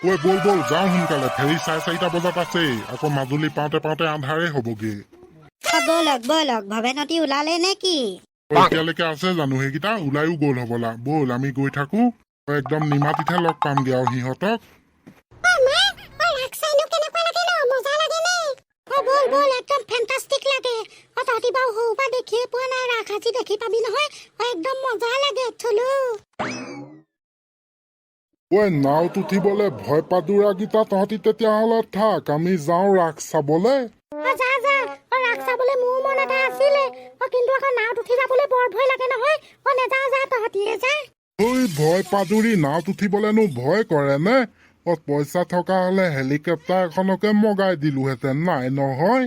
ঐ বল বল যাওঁ সোনকালে, ফেৰী 4:30 বজাত আছে। আকৌ মাজুলী পাওঁতে পাওঁতে আন্ধাৰে হ'বগে। ব'লক ব'লক, ভৱেনতি ওলালে নে কি? এতিয়ালৈকে আছে জানো সেইকেইটা? ওলাইও গ'ল হ'বলা। ব'ল আমি গৈ থাকো, একদম নিমাতিতহে লগ পামগে আৰু সিহঁতক। ঐ নাওত উঠিবলে ভয় পাদুৰাকেইটা তহঁতি তেতিয়াহ'লে থাক, আমি যাওঁ ৰাস চাবলে। ঐ ভয় পাদুৰি নাওত উঠিবলেনো ভয় কৰে নে? পইচা থকা হলে হেলিকপ্টাৰ এখনকে মগাই দিলোহেঁতেন, নাই নহয়।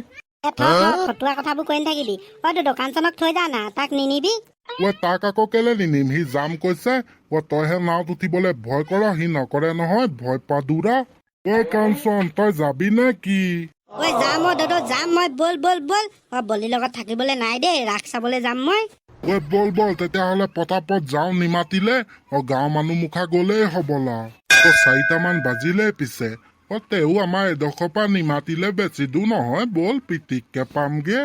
ফটুৱা কথাবোৰ কৈ নাথাকিবি। তই দোকান চনক থৈ যা না, তাক নিনিবি। তাক আকৌ কেলে নিনিম? সি যাম কৈছে। তইহে নাওত উঠিবলে ভয় কৰ, সি নকৰে নহয় ভয় পাদুৰা। কাঞ্চন তই যাবি নে কি? যাম যাম মই, বল বল বল। বলিৰ লগত থাকিবলে নাই দেই, ৰাস চাবলে যাম মই। বল বল তেতিয়াহ'লে পটাপট যাওঁ নিমাতিলে। গাঁৱৰ মানুহ মুখা গলেই হবলা। 4টামান বাজিলেই পিছে। তেও আমাৰ এডোখৰ পৰা নিমাতিলে বেছি দূৰ নহয়, বল পিটিককে পামগে।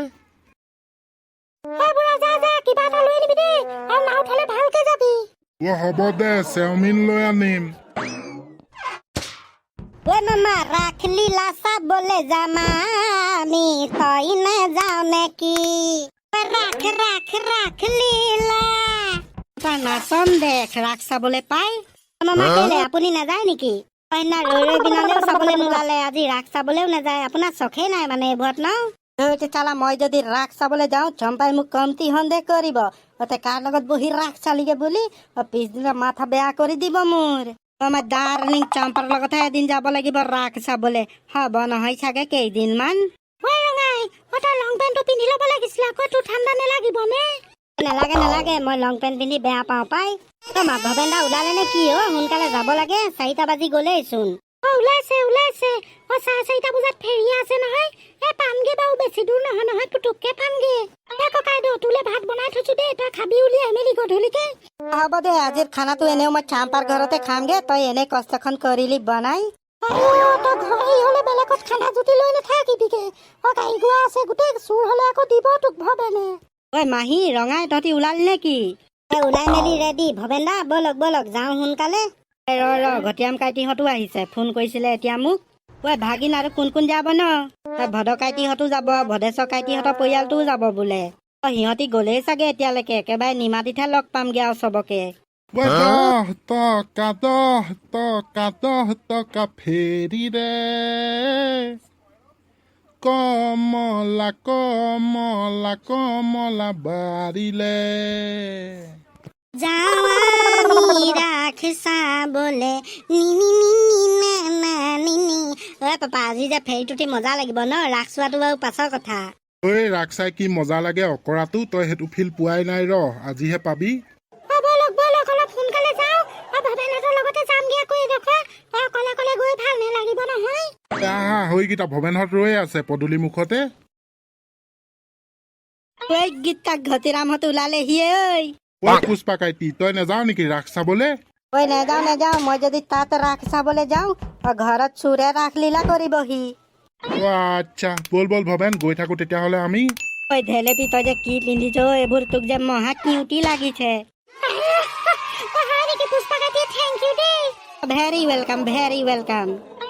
হ'ব দে, চাওমিন লৈ আনিম। মামা ৰাস লীলা চাবলে যাম আমি, তই নাযাও নেকি? ৰাস ৰাস ৰাস লীলা তই নাচন দেখ, ৰাস চাবলে পাই। মামা কেলে আপুনি নাযায় নেকি? অন্য ৰৈ বিনালেও চাবলে নোলালে, আজি ৰাস চাবলেও নাযায়। আপোনাৰ চখেই নাই মানে এইবোৰত ন? তেতিয়াহ'লে মই যদি ৰাস চাবলৈ যাওঁ, চম্পাই মোক কমটি সন্দেহ কৰিব। কাৰ লগত বহি ৰাস চালিগে বুলি পিছদিনা মাথা বেয়া কৰি দিব মোৰ। আমাৰ ডাৰ্লিং চম্পাৰ লগতহে এদিন যাব লাগিব ৰাস চাবলে। হ'ব নহয় চাগে কেইদিনমান। লং পেণ্টটো পিন্ধি ল'ব লাগিছিল, আকৌ তোৰ ঠাণ্ডা নেলাগিব নে? নালাগে নালাগে, মই লং পেণ্ট পিন্ধি বেয়া পাওঁ পাই। ভৱেন দা ওলালে নে কি? সোনকালে যাব লাগে, 4টা বাজি গলেই চোন। ওলাইছে 4:30 বজাত ফেৰী আছে নহয়। পামগে বাৰু, বেছি দূৰ নহয় নহয়, পুতুককে পামগে। ককাইদেউ তোলে ভাত বনাই থৈছো দেই, তই খাবি উলিয়াই মেলি গধূলিকে। হ'ব দে, আজিৰ খানাটো এনেও মই চাম্পাৰ ঘৰতে খামগে, তই এনে কষ্টখন কৰিলি বনাই। বেলেগত খানা জুতি লৈ নাথাকিবিগে। গাড়ী গোৱা আছে, গোটেই চুৰ হলে আকৌ দিব তোক ভৱেনে। মাহী ৰঙাই তহঁতি ওলালি নে কি? ওলাই মেলি ৰেডি। ভৱেন দা বলক বলক যাওঁ সোনকালে। ঘটিয়াম কাইটিহঁতো আহিছে, ফোন কৰিছিলে এতিয়া মোক। ভাগিন আৰু কোন কোন যাব ন? ভদ কাইটিহঁতো যাব, ভদেশ্বৰ কাইটিহঁতৰ পৰিয়ালটোও যাব বোলে। সিহঁতি গলেই চাগে এতিয়ালৈকে, একেবাৰে নিমাতিতহে লগ পামগে আৰু চবকে। টকা ফেৰীৰে কমলা কমলা কমলা বাৰিলে। যাওঁ আমি ৰাস চাবলে, পাপা আজি যে ফেৰীটোতে মজা লাগিব ন? ৰাস চোৱাটো বাৰু পাছৰ কথা। ৰাস চাই কি মজা লাগে অকৰাটো, তই সেইটো ফিল পোৱাই নাই, আজিহে পাবি। ভৱেনহঁত ৰৈ আছে পদূলি মুখতে। ঘটিৰামহঁত ওলালেহি। পুষ্পা কাইটি তই নাযাও নেকি ৰাস চাবলে? নেযাও, মই যদি তাত ৰাস চাবলে যাওঁ, ঘৰত চোৰে ৰাস লীলা কৰিবহি। আচ্ছা বল বল ভৱেন, গৈ থাকো তেতিয়াহ'লে আমি। ধেলেপি তই যে কি পিন্ধিছ, এইবোৰ তোক যে মহা কিউটি লাগিছে। Very welcome very welcome.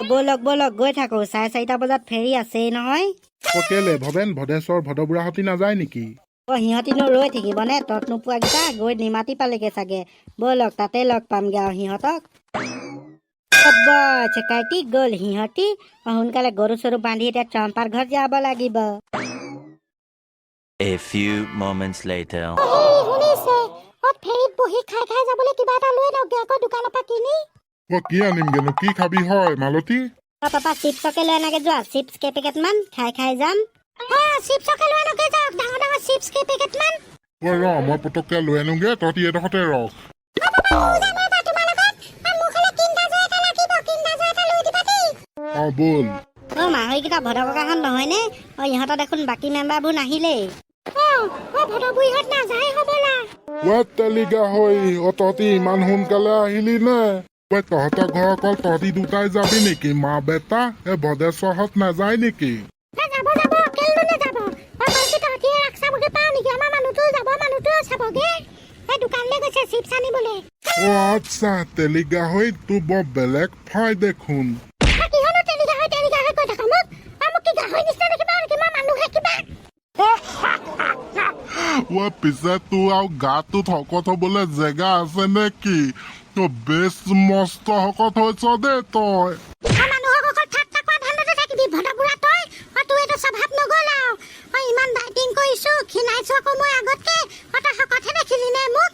বলক বলক গৈ থাকো, 4:30 বজাত ফেৰী আছেই নহয়। কেলে ভৱেন, ভদেশ্বৰ ভদবুঢ়াহঁতি নাযায় নেকি? সিহঁতিনো ৰৈ থাকিব নে? তত নোপোৱাকেইটা গৈ নিমাতি পালেগে চাগে। বলক তাতে লগ পামগে আৰু সিহঁতক। কাইটি গ'ল সিহঁতি। সোনকালে গৰু চৰু বান্ধি এতিয়া চম্পাৰ ঘৰত যাব লাগিব। A few moments later. ফেৰীত বহি খাই খাই যাবলৈ কিবা এটা লৈ লওঁগে আকৌ দোকানৰ পৰা কিনি। কি আনিমগেনো? কি খাবি হয় মালতী? পাপা চিপছকে লৈ আনাগে যোৱা, চিপছ কেইপেকেট মান খাই খাই যাম। চিপছকে লৈ আনকে যাওক, ডাঙৰ ডাঙৰ চিপছ কেইপেকেট মান। মই পটককে লৈ আনোগে, তহঁতি এডোখৰতে ৰখ। বল। মাহৰিকেইটা ভদ ককাহঁত নহয় নে? ইহঁতৰ দেখোন বাকী মেম্বাৰবোৰ নাহিলেই। তহঁতি ইমান সোনকালে আহিলি নে? ঐ তহঁতৰ ঘৰ অকল তহঁতি দুটাই যাবি নেকি মা বেটা ভদেশ্বৰহঁত নাযায় নেকি যাব যাব কেলে নাযাব বাকি তহঁতি ৰাখ চাবগে পাও নেকি আমাৰ মানুহটো যাব মানুহটো চাবগে এই দোকানলৈ গৈছে চিপছ আনিবলে অ আচ্ছা তেলি গাহৰি তোৰ বৰ বেলেগ ফাই দেখোন কিহনো তেলি গাহৰি কৈ থাকা মোক কি গাহৰি নিচিনা দেখিবা নেকি মই মানুহে কিবা পিছে তোৰ আৰু গাটোত শকত হবলৈ জেগা আছে নেকি বেছ মস্ত শকত হৈছ দেই তই মানুহক অকল ঠাট্টা কৰা ধান্দাতে থাকিবি ভদা বুঢ়া তই তোৰ এইটো স্বভাৱ নগ'ল আৰু ইমান ডাইটিং কৰিছো ক্ষীণাইছো আকৌ মই আগতকে তই শকতহে দেখিলি নে মোক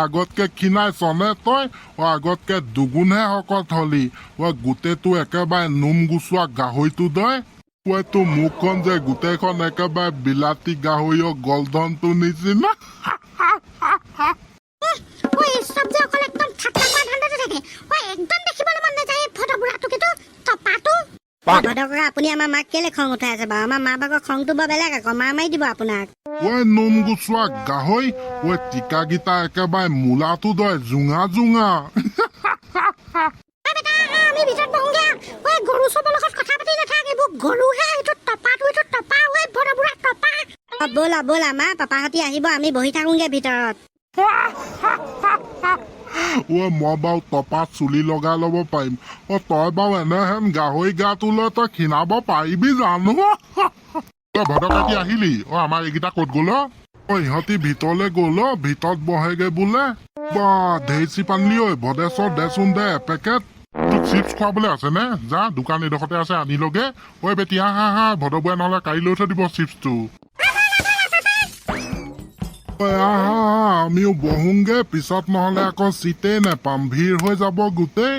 আগতকে ক্ষীণাইছ নে তই আগতকে দুগুণহে শকত হলি গোটেইটো একেবাৰে নোম গুচোৱা গাহৰিটো দই তোৰ মুখখন যে গোটেইখন একেবাৰে বিলাতী গাহৰি গলধনটো নিচিনা চব যে অকল একদম ঠাট্টা কৰা ধান্দাতে থাকে একদম দেখিবলৈ মন নাযায় ভদা বুঢ়াটো কিন্তু টপাটো ভদকা আপুনি আমাৰ মাক কেলে খং উঠাই আছে বাৰু আমাৰ মা ভাগৰ খংটো বৰ বেলেগ আকৌ মা মাৰি দিব আপোনাক নোম গুচোৱা গাহৰি টিকাকেইটা একেবাৰে মূলাটো দয় জোঙা জোঙা আমি ভিতৰত বহোগে গৰু চবৰ লগত কথা পাতি নাথাকে এইবোৰ গৰুহে এইটো টপাটো ভদা বুঢ়া টপা ব'লা ব'লা মা পাপাহঁতি আহিব আমি বহি থাকোগে ভিতৰত মই বাৰু টপাত চুলি লগাই ল'ব পাৰিম তই বাৰু এনেহেন গাহৰি গাটো লৈ তই ক্ষীণাব পাৰিবি জানো তই ভদকাটি আহিলি আমাৰ এইকেইটা ক'ত গ'ল ইহঁতি ভিতৰলৈ গ'ল ভিতৰত বহেগে বোলে বা ঢেৰ চিপ আনলি ভদেশ্বৰ দেচোন দে এপেকেট তোক চিপছ খুৱাবলৈ আছে নে যা দোকান এডোখৰতে আছে আনিলগে বেটি হা ভদবুৱাই নহ'লে কাঢ়ি লৈ থৈ দিব চিপছটো আমিও বহোংগে পিছত নহ'লে আকৌ চিটেই নেপাম ভিৰ হৈ যাব গোটেই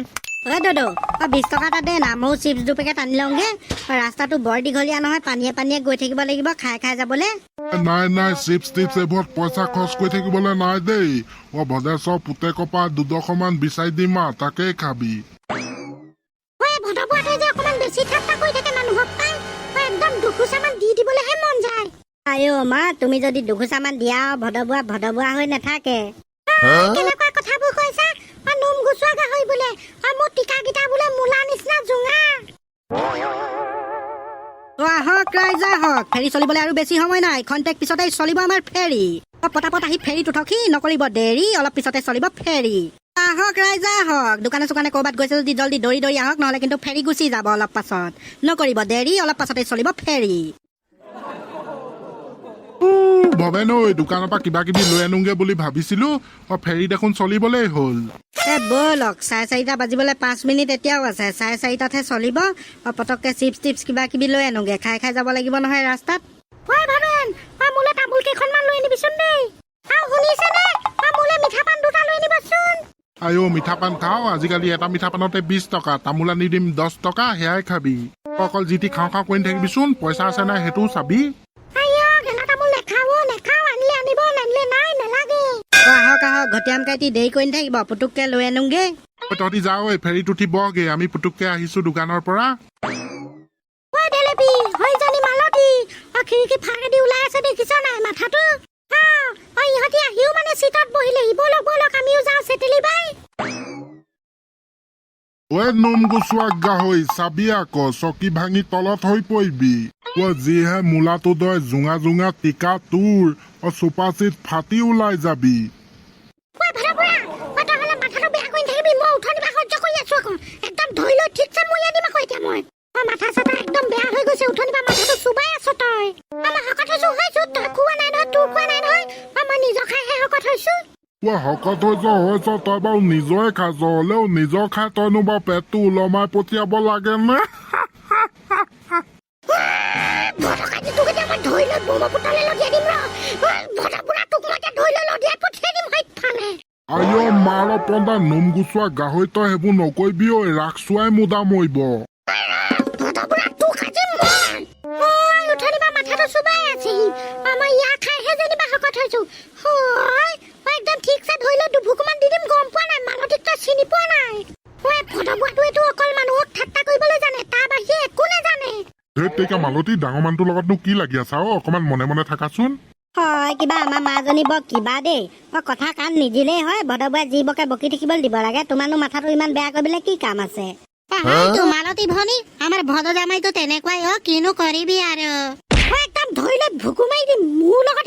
দাদু 20 টকা এটা দে না ময়ো চিপছ 2 পেকেট আনি লওঁগে ৰাস্তাটো বৰ দীঘলীয়া নহয় পানীয়ে পানীয়ে গৈ থাকিব লাগিব খাই যাবলে নাই চিপছ টিপছ এইবোৰত পইচা খৰচ কৰি থাকিবলৈ নাই দেই ভদেশ্বৰ পুতেকৰ পৰা 200 মান বিচাৰি দিম তাকেই খাবি ভদবুৱাটোৱে যে অকমান বেছি ঠাট্টা কৰি থাকে মানুহক পাই একদম দুখোচামান দি দিবলৈহে মন যায় আইও মা তুমি যদি দুখোচামান দিয়া ভদবুৱা হৈ নাথাকে কেনেকুৱা কথাবোৰ কৈছা নোম গুচোৱা গাহৰি বোলে মোৰ টিকাকেইটা বোলে মূলা নিচিনা জোঙা আহক ৰাইজ আহক ফেৰী চলিবলৈ আৰু বেছি সময় নাই খন্তেক পিছতে চলিব আমাৰ ফেৰী পটাপট আহি ফেৰীত উঠকি নকৰিব দেৰি অলপ পিছতে চলিব ফেৰী আহক ৰাইজ আহক দোকানে চোকানে ক'ৰবাত গৈছে যদি জল্দি দৌৰি আহক নহ'লে কিন্তু ফেৰী গুচি যাব অলপ পাছত নকৰিব দেৰি অলপ পাছতে চলিব ফেৰী ভৱেন দোকানৰ পৰা কিবা কিবি লৈ আনোগে বুলি ভাবিছিলো ফেৰী দেখোন চলিবলেই হ'ল ব'লক 4:30 বাজিবলৈ 5 মিনিট এতিয়াও আছে 4:30হে চলিব পটককে চিপছ টিপছ কিবা কিবি লৈ আনোগে খাই যাব লাগিব নহয় ৰাস্তাত মোলে তামোল কেইখনমান লৈ আনিবিচোন দেই শুনিছেনে মোলে মিঠা পান 2টা লৈ আনিবচোন মিঠা পান খাওঁ আজিকালি এটা মিঠা পানতে 20 টকা তামোল আনি দিম 10 টকা সেয়াই খাবি অকল যি টি খাওঁ কৰি থাকিবিচোন পইচা আছে নাই সেইটোও চাবি আহক ঘটিয়াম কাইটি দেৰি কৰি নাথাকিব পুতুককে লৈ আনোগে তহঁতি যাও ফেৰীত উঠি বহগে আমি পুতুককে আহিছো দোকানৰ পৰা খিৰিকী ফাঁকেদি ওলাই আছে দেখিছ নাই মাথাটো ইহঁতি আহিও মানে চিটত বহিলেহি ব'লক আমিও যাওঁ চেটেলি বাই নোম গুচোৱা গাহৰি চাবি আকৌ চকী ভাঙি তলত হৈ পৰিবি যিহে মূলাটো দয় জোঙা জোঙা টিকা তোৰ চোপা চিট ফাটি ওলাই যাবি মাথা চাথা একদম বেয়া হৈ গৈছে উঠনি পৰা মাথাটো চুবাই আছ তই আমাৰ শকত হৈছো তই খোৱা নাই নহয় তোৰ খোৱা নাই নহয় মই নিজৰ খাইহে শকত হৈছো শকত হৈছ তই বাৰু নিজৰে খাইছ হলেও নিজৰ খাই তইনো বাৰু পেটটো ওলমাই পঠিয়াব লাগে নে মাৰ পন্দা নোম গুচোৱা গাহৰি তই সেইবোৰ নকৰিবি ৰাস চোৱাই মুদা মৰিব মালতী ডাঙৰ মানুহটোৰ লগতনো কি লাগি আছা অকমান মনে মনে থাকাচোন হয় কিবা আমাৰ মাজনী বৰ কিবা দেই কথা কাণ নিদিলেই হয় ভদবুৱাই যি বকে বকি থাকিবলৈ দিব লাগে তোমাৰনো মাথাটো ইমান বেয়া কৰিবলৈ কি কাম আছে তোমালতি ভনী আমাৰ ভদ জামাইতো তেনেকুৱাই কিনো কৰিবি আৰু একদম ধৰি লৈ ভুকু মাৰি দিম মোৰ লগত